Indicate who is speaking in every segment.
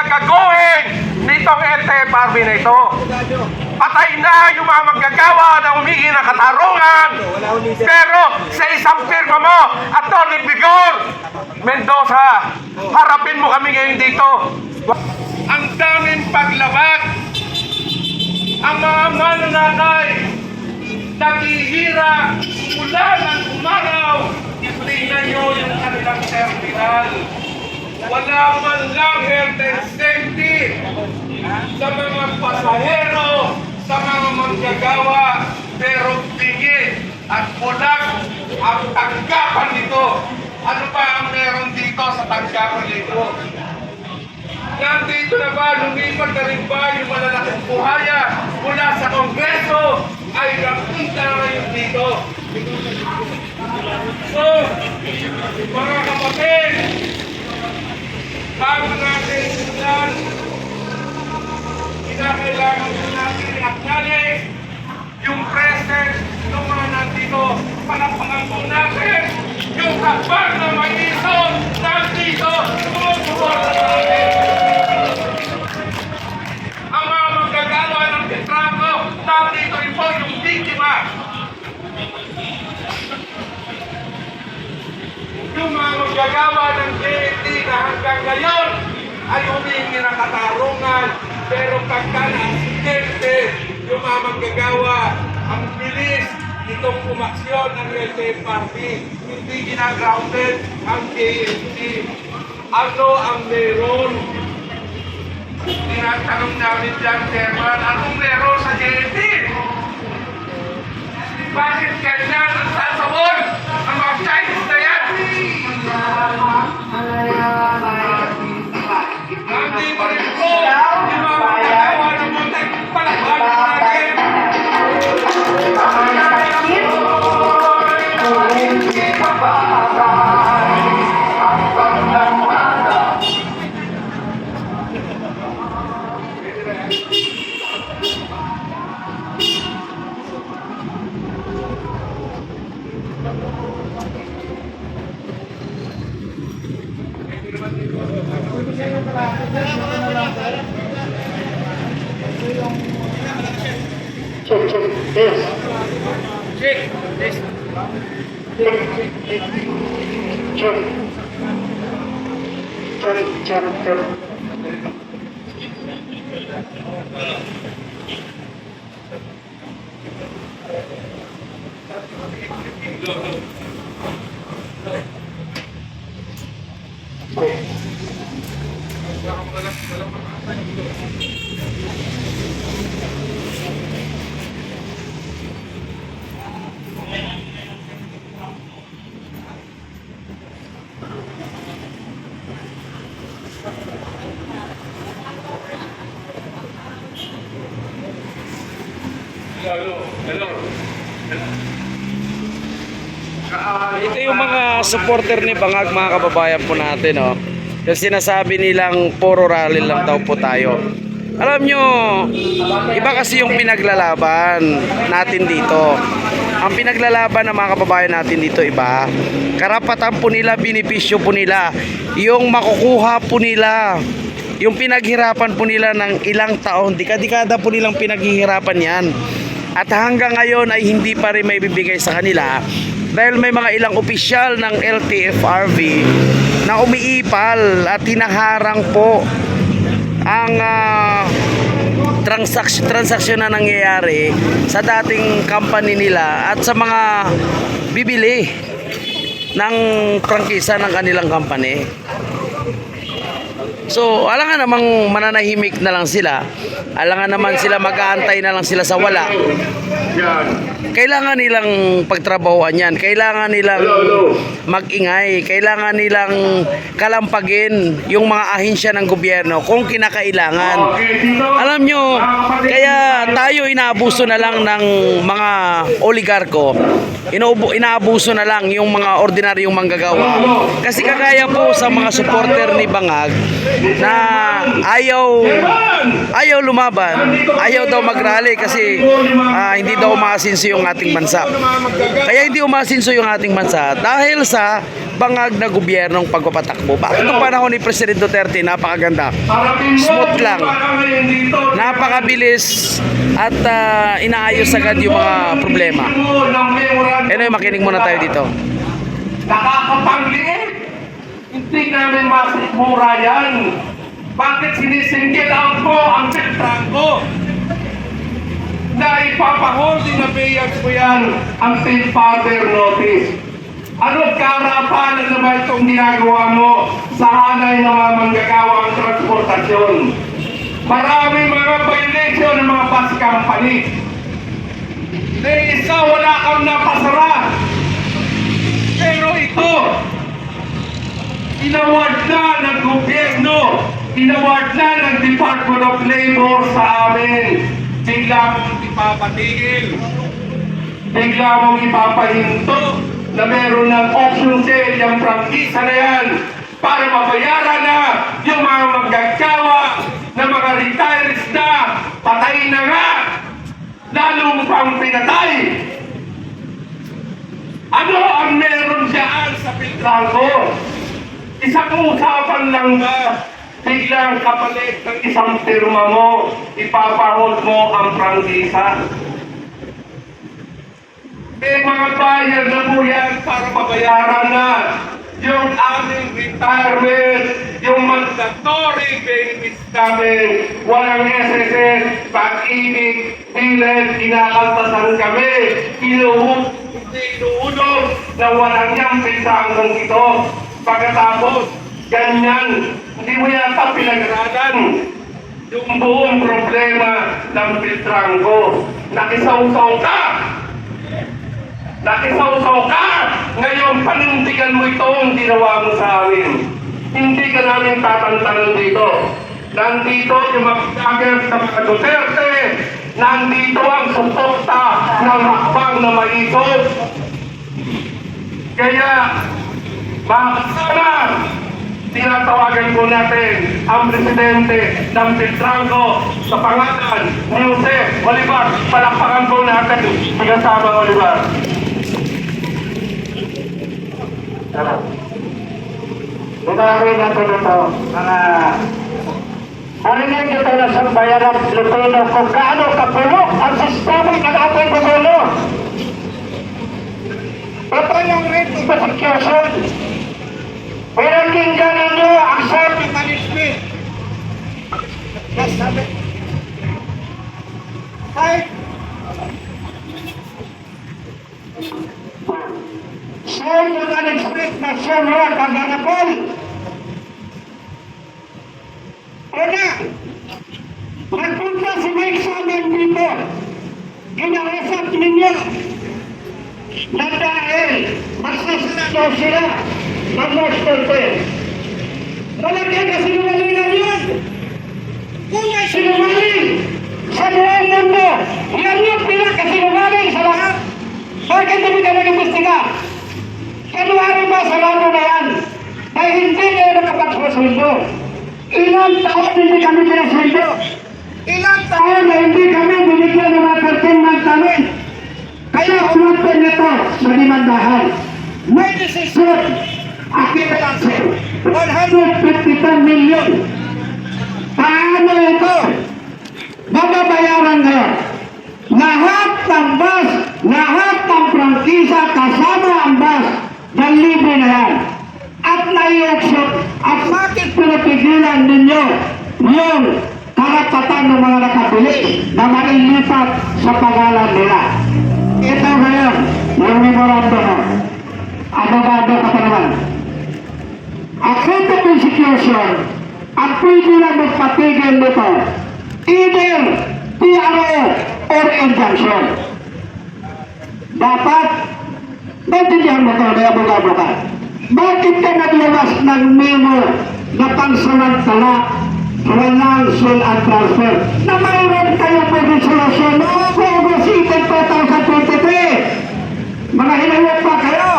Speaker 1: gagawin nitong LTFRB na ito. Patay na yung mga manggagawa na humingi ng katarungan. Pero sa isang firma mo, Atty. Vigor Mendoza, harapin mo kami ngayon dito. Ang daming paglabag. Ang mga mananakay naghihirap mula ng umaraw. Tingnan nyo yung kanilang terminal. Wala man lang health and safety sa mga pasahero, sa mga manggagawa, pero tingin at bulag ang tanggapan nito. Ano pa ang meron dito sa tanggapan nito? Nandito na ba, lumipat na rin ba yung malalaking buhaya mula sa Kongreso ay nakita na ngayon dito? So, mga kapatid, bago natin simulan, kinakailangan natin i-acknowledge yung presence ng mga nandito. Palapakan po natin yung kapag na may ison nandito sumusuporta natin. Ang mga magagawa ng Tetraco, nandito rin po yung biktima. Yung mga magagawa ng JNT na hanggang ngayon ay humingi ng katarungan, pero pagka na-aksidente yung mga magagawa, ang bilis itong umaksyon ng LTFRB, hindi ginagrounded ang JNT. Ano ang meron? Tinatanong namin dyan, Chairman, anong meron sa JNT? Bakit ganyan ang sasabon ang mga Chinese na yan? Hindi pa rin po yung mga magagawa ng muntik palabanan natin.
Speaker 2: Ito yung mga supporter ni Bangag, mga kababayan po natin, oh. Yung sinasabi nilang puro rally lang daw po tayo. Alam nyo, iba kasi yung pinaglalaban natin dito. Ang pinaglalaban ng mga kababayan natin dito iba. Karapatan po nila, benepisyo po nila, yung makukuha po nila, yung pinaghirapan po nila ng ilang taon, dekada po nilang pinaghihirapan yan. At hanggang ngayon ay hindi pa rin may bibigay sa kanila dahil may mga ilang opisyal ng LTFRB na umiipal at hinaharang po ang transaksyon na nangyayari sa dating company nila at sa mga bibili ng prangkisa ng kanilang company. So, alangan namang mananahimik na lang sila. Alangan naman sila mag-aantay na lang sila sa wala. Kailangan nilang pagtrabahuan yan. Kailangan nilang mag-ingay. Kailangan nilang kalampagin yung mga ahensya ng gobyerno kung kinakailangan. Alam nyo, kaya tayo inaabuso na lang ng mga oligarko. Inaabuso na lang yung mga ordinaryong manggagawa. Kasi kagaya po sa mga supporter ni Bangag, na ayaw lumaban, ayaw daw mag-rally kasi hindi daw umasinso yung ating bansa. Kaya hindi umasinso yung ating bansa dahil sa bangag na gobyernong pagpapatakbo. Bakit nung panahon ni President Duterte, napakaganda. Smooth lang. Napakabilis at inaayos agad yung mga problema. Anyway, makinig muna tayo dito.
Speaker 1: Nakakapangliit. Hindi namin masikmura yan. Bakit sinisingil out mo ang Petranco? Na ipapahol din na payag mo yan ang further notice. Anong karapanan naman itong ginagawa mo sa hanay ng mga manggagawang transportasyon? Marami mga violation ng mga bus company. Na isa wala kang napasara. Pero ito, inaward na ng gobyerno, inaward na ng Department of Labor sa amin. Bigla mong ipapatigil. Bigla mong ipapahinto na meron ng auction sale yung prangkisa na yan para mabayaran na yung mga manggagawa na mga retirees na patay na nga, lalong pang pinatay. Ano ang meron dyan sa Petranco? Isang usapan lang ba? Biglang kapalit ng isang firma mo, ipapahol mo ang prangkisa. May mga bayad na po yan para mabayaran na yung aming retirement, yung mandatory benefits namin, walang SSS, pag-ibig, bilen, inakaltasan kami, inuunog na walang niyang pinsangang ito. Pagkatapos, ganyan, hindi mo yata pinag-aralan yung buong problema ng Petranco. Nakisaw-saw ka! Nakisaw-saw ka! Ngayon, panindigan mo itong ginawa mo sa amin. Hindi ka namin tatantanan dito. Nandito yung mga vloggers ng mga Duterte. Nandito ang suporta ng hakbang na maisog. Kaya, mga kasama, tinatawagan po natin ang presidente ng Petranco sa pangalan ni Jose Olivar. Palakpakan po natin si kasama Olivar.
Speaker 3: Ginawin natin ito, mga marinig ito na sa bayan ng Pilipino kung gaano kapulok ang sistema ng ating gobyerno. Ito yung rate of execution. Pinakinggan ninyo ang sabi management. Sabi, kahit saan yung management na sumra kaganapon. Una, nagpunta si Mike Salman dito. Ginausap ninyo na dahil magsasalaw sila ng Mostorte. Malaki ka sinungalingan yun. Kung may sinungaling sa buong mundo, yan yung pinakasinungaling sa lahat. Bakit hindi ka nag-imbestiga? January ba sa lalo na yan? Dahil hindi kayo nakapagpasweldo. Ilang taon hindi kami pinasweldo. Ilang taon na hindi kami binigyan ng mga 13 months namin. Kaya umapin nito sa limandahan. May desisyon, acquittances, 152 million. Paano ito? Mababayaran ngayon. Lahat ng bus, lahat ng prangkisa kasama ang bus, ng libre na yan. At nai-auction, at bakit pinapigilan ninyo yung karapatan ng mga nakabili na mailipat sa pangalan nila? Ito ngayon, yung memorandum. Abogado ka pa naman. Accepted execution, at pwede lang magpatigil nito. Either PRO or injunction. Dapat, maintindihan mo ito na abogado ka. Bakit ka naglabas ng memo na pansamantala walang sale and transfer? Na mayroon kayong legislation o August 2023. Mga hinayot pa kayo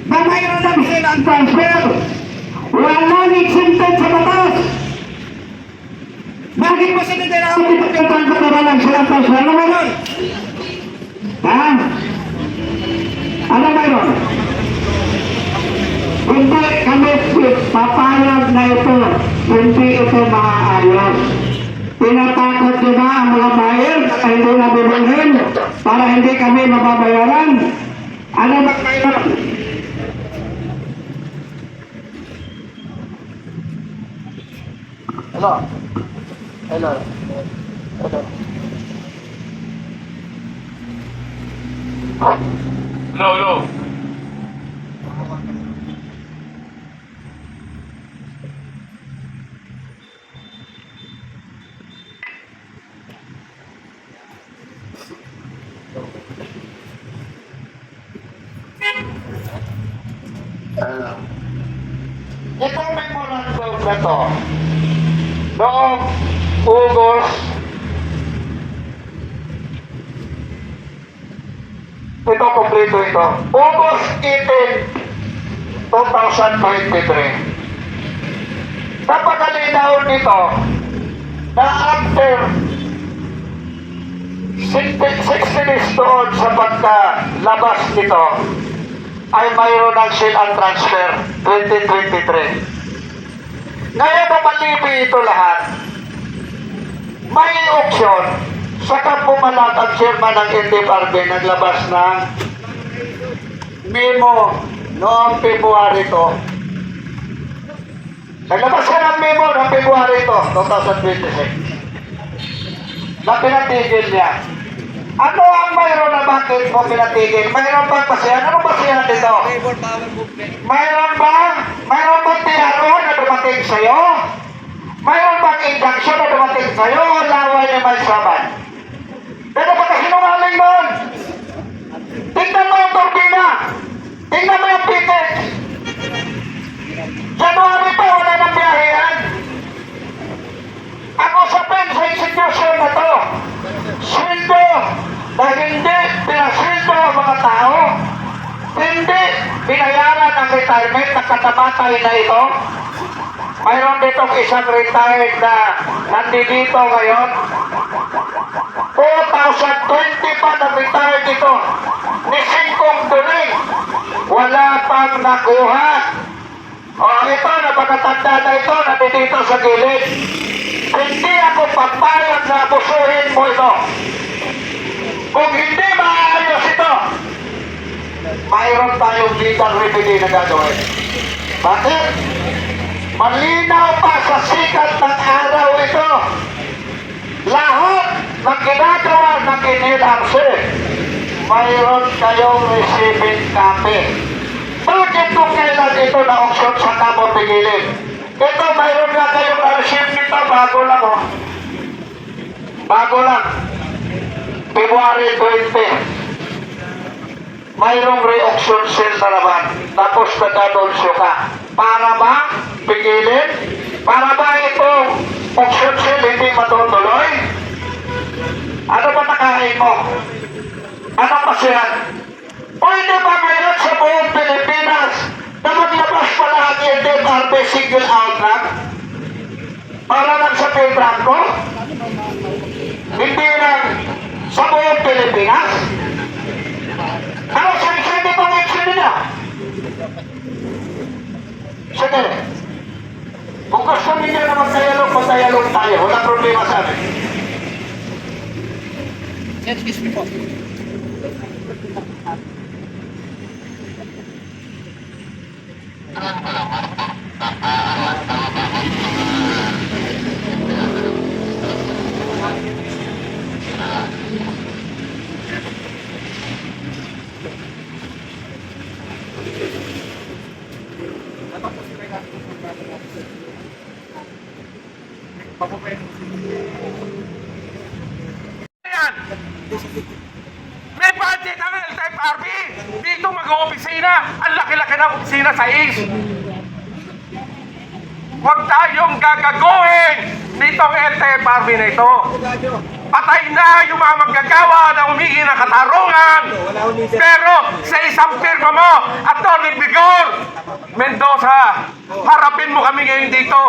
Speaker 3: na mayroon ng sale and transfer. Walang exempted sa batas. Bakit mo sinidera ang ipagkatang pagkabalang silang paswa? Ano mo nun? Ha? Ano ba yun? Hindi kami papayag na ito. Hindi ito maaayos. Pinatakot nyo ba ang mga bayan na hindi nabibilhin para hindi kami mababayaran? Ano ba kayo?
Speaker 2: Hello. Hello. Hello.
Speaker 1: No.
Speaker 3: Itong memorandum na to, noong August, ito kompleto ito, August 18, 2023. Napakalinaw nito na after 6 days doon sa pagkalabas nito, ay mayroon ng sale and transfer 2023. Ngayon na malibi ito lahat, may auction, saka pumalat ang chairman ng NDFRB naglabas ng memo noong February ito. Naglabas siya ng memo noong February ito, 2026. Na pinatigil niya. Ano ang mayroon na bakit mo pinatigil? Mayroon bang basihan? Anong basihan dito? Mayroon bang tiyaro na dumating sa'yo? Mayroon bang injunction na dumating sa'yo? O laway ni may saban? Pero baka sinungaling nun? Tingnan mo yung turbina. Tingnan mo yung ticket. January pa, wala nang biyahean. Ang usapin sa institution na to, sweldo na hindi pinasweldo ang mga tao, hindi binayaran ang retirement na katabatay na ito. Mayroon ditong isang retired na nandito ngayon. 2020 pa na-retired ito. Ni Singkong During, wala pang nakuha. O ito, napakatanda na ito, nandito sa gilid. Hindi ako papayag na abusuhin mo ito. Kung hindi maayos ito, mayroon tayong legal remedy na gagawin. Bakit? Malinaw pa sa sikat ng araw ito. Lahat ng ginagawa ng NLRC, mayroon kayong receiving copy. Bakit kung kailan ito na auction sa kamot pigilin? Ito, mayroon nga kayong na-receive nito, bago lang oh. Bago lang. February 20. Mayroong re-auction sale na naman. Tapos nag-anunsyo ka. Para ba pigilin? Para ba itong auction sale hindi matutuloy? Ano ba nakain mo? Anong pasihan? Pwede ba ngayon sa buong Pilipinas na maglabas pala ang NDFRB single outlet? Para lang sa Pedranco? Hindi lang sa buong Pilipinas? Ano sa extended connection nila? Sige. Kung gusto ninyo na magdayalog tayo. Walang problema sa amin.
Speaker 2: Excuse me po.
Speaker 1: Yan. May budget ang LTFRB. Dito mag-opisina. Ang laki-laki ng opisina sa East. Huwag tayong gagaguhin nitong LTFRB na ito. Patay na yung mga manggagawa na humingi ng katarungan. Pero sa isang firma mo, Atty. Vigor Mendoza, harapin mo kami ngayon dito.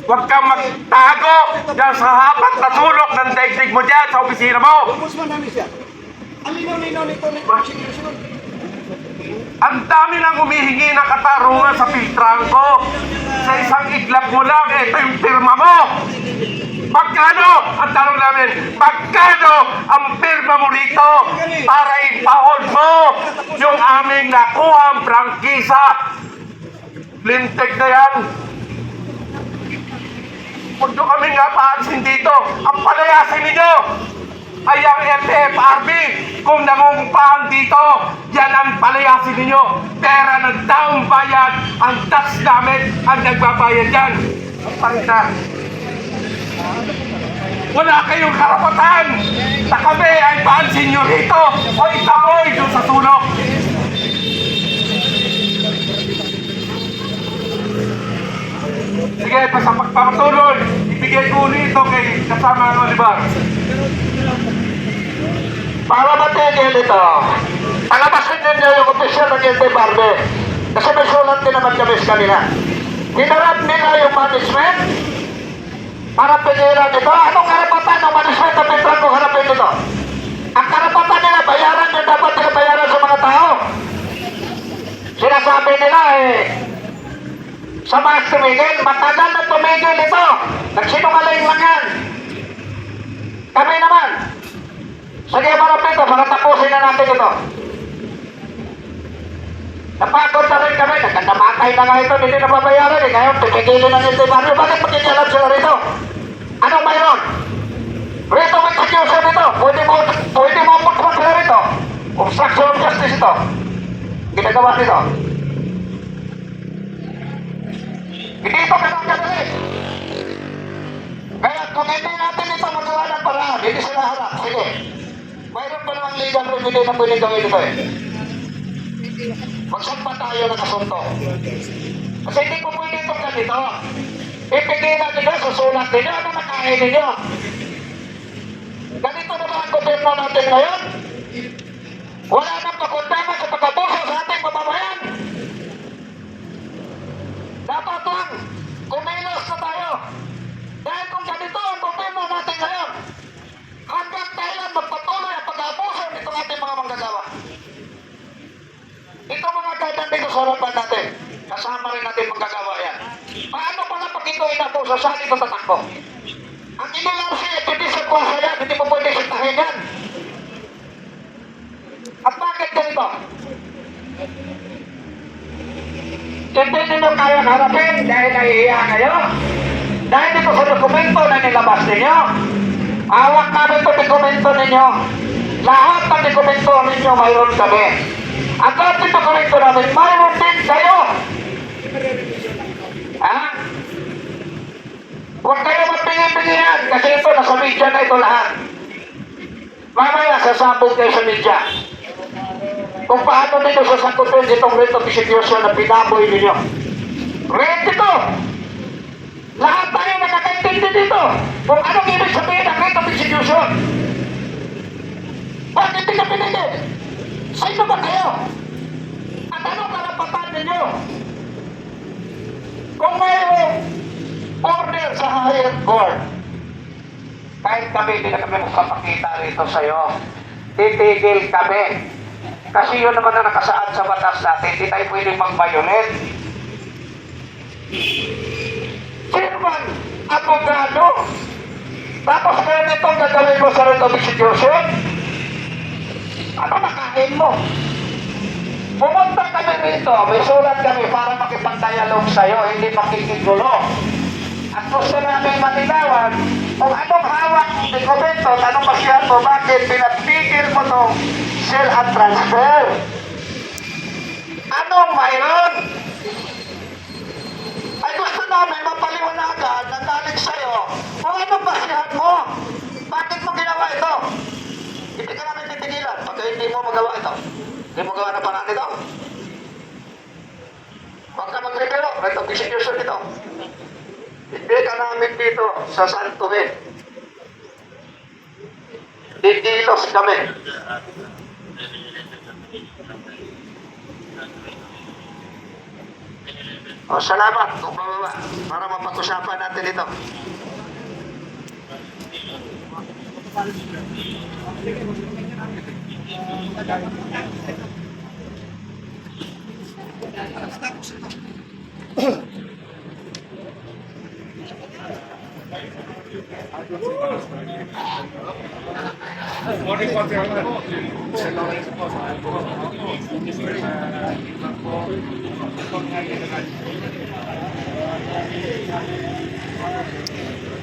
Speaker 1: Huwag kang magtago dyan sa hapat na sulok ng daigdig mo dyan sa opisina mo. Ang dami nang humihingi ng katarungan sa filtran ko. Sa isang iglap mo lang, ito yung firma mo. Magkano? Ang tanong namin, magkano ang firma mo rito para ipahod mo yung aming nakuhang prangkisa? Lintik na yan. Huwag nyo kami nga paansin dito. Ang palayasin ninyo ay ang LTFRB. Kung nangungupahan dito, yan ang palayasin ninyo. Pera ng taong bayan, ang tax namin ang nagbabayad yan. Ang pangita. Wala kayong karapatan na kami ay paansin nyo rito o itaboy doon sa sulok. Sige, sa pagpapatuloy, ibigay ko nito kay kasama ng Olivar.
Speaker 3: Para matigil ito, palabasin ninyo yung opisyon ng LTFRB. Kasi may sulat din naman kami sa kanila. Hinarap nila yung management para pigilan ito. Anong karapatan ng management na Petran kung harapin ito? Ang karapatan nila, bayaran yung dapat nila bayaran sa mga tao. Sinasabi nila sa mga tumigil, matagal na tumigil ito. Nagsinungaling lang yan. Kami naman. Sige, marapit ito, para tapusin na natin ito. Napagod na rin kami, nagkandamatay na nga ito, hindi na babayaran eh. Ngayon, pipigilin ng LTFRB. Bakit magkikialam sila rito? Anong mayroon? Rito may execution ito. Pwede mo pagpag sila rito. Obstruction of justice ito. Ginagawa nito. Hindi ito kadang-kadali. Kaya kung hindi natin ito magawa ng paraan, hindi sila harap. Sige. Mayroon pa namang legal remedy na pwede gawin ito eh. Magsampa tayo ng asunto. Kasi hindi ko pwede itong ganito. Ipigilan nila, susulat ninyo, ano nakain ninyo? Ganito na ba ang gobyerno natin ngayon? Wala nang pagkundama sa pagkabuso sa ating mamamayan. Dapat lang, kumilos na tayo. Dahil kung ganito ang gobyerno natin ngayon, hanggang kailan magpatuloy ang pag-abuso nitong ating mga manggagawa. Ito mga kaitan dito sa harapan natin. Kasama rin natin manggagawa yan. Paano pala pag ito inabuso, saan ito tatakbo? Ang inilang siya, hindi sa kuha yan, hindi mo pwede sintahin yan. At bakit ganito? Hindi ninyo kaya harapin dahil nahihiya kayo. Dahil dito sa dokumento na nilabas ninyo. Hawak namin ito dokumento ninyo. Lahat ng dokumento ninyo mayroon kami. At lahat ng dokumento namin mayroon din kayo. Ha? Huwag kayo magpingi-pingihan kasi ito nasa media na ito lahat. Mamaya sasabog kayo sa media. Kung paano nito sasagutin itong rate of execution na pinaboy ninyo. Rate ito! Lahat tayo nakakaintindi dito kung anong ibig sabihin ng rate of execution. Bakit hindi ka pinigil? Sino ba kayo? At anong karapatan ninyo? Kung mayroong order sa higher court, kahit kami hindi na kami magpapakita rito sa'yo, titigil kami. Kasi yun naman na nakasaad sa batas natin, hindi tayo pwedeng mag-violate. Sino man? Abogado? Tapos kaya itong gagawin mo sa rate of execution? Ano nakain mo? Pumunta kami rito, may sulat kami para makipag-dialog sa'yo, hindi makikigulo. At gusto namin manilawan kung anong hawak ng dokumento, anong pasyan mo, bakit pinatigil mo itong sale at transfer? Anong mayroon? Ay gusto namin mapaliwanagan na galing sa'yo kung anong pasyan mo. Bakit mo ginawa ito? Hindi ka namin titigilan pagka hindi mo magawa ito. Hindi mo gawa na paraan ito. Huwag ka mag-revero, rate of execution ito. Hindi ka namin dito sa Santuhin. Dikilos kami. O, salamat kung bababa para mapag-usapan natin ito.
Speaker 1: Morning po, Chairman.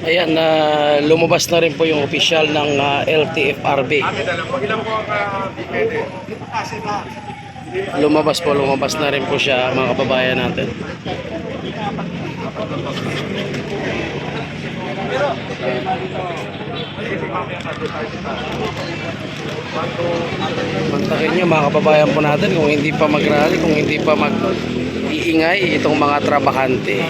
Speaker 2: Ayan, lumabas na rin po yung official ng LTFRB.
Speaker 1: Ilan po ang pwede?
Speaker 2: Lumabas na rin po siya, mga kababayan natin. Mantakin nyo mga kababayan po natin kung hindi pa mag-rally, kung hindi pa mag-iingay itong mga trabahante.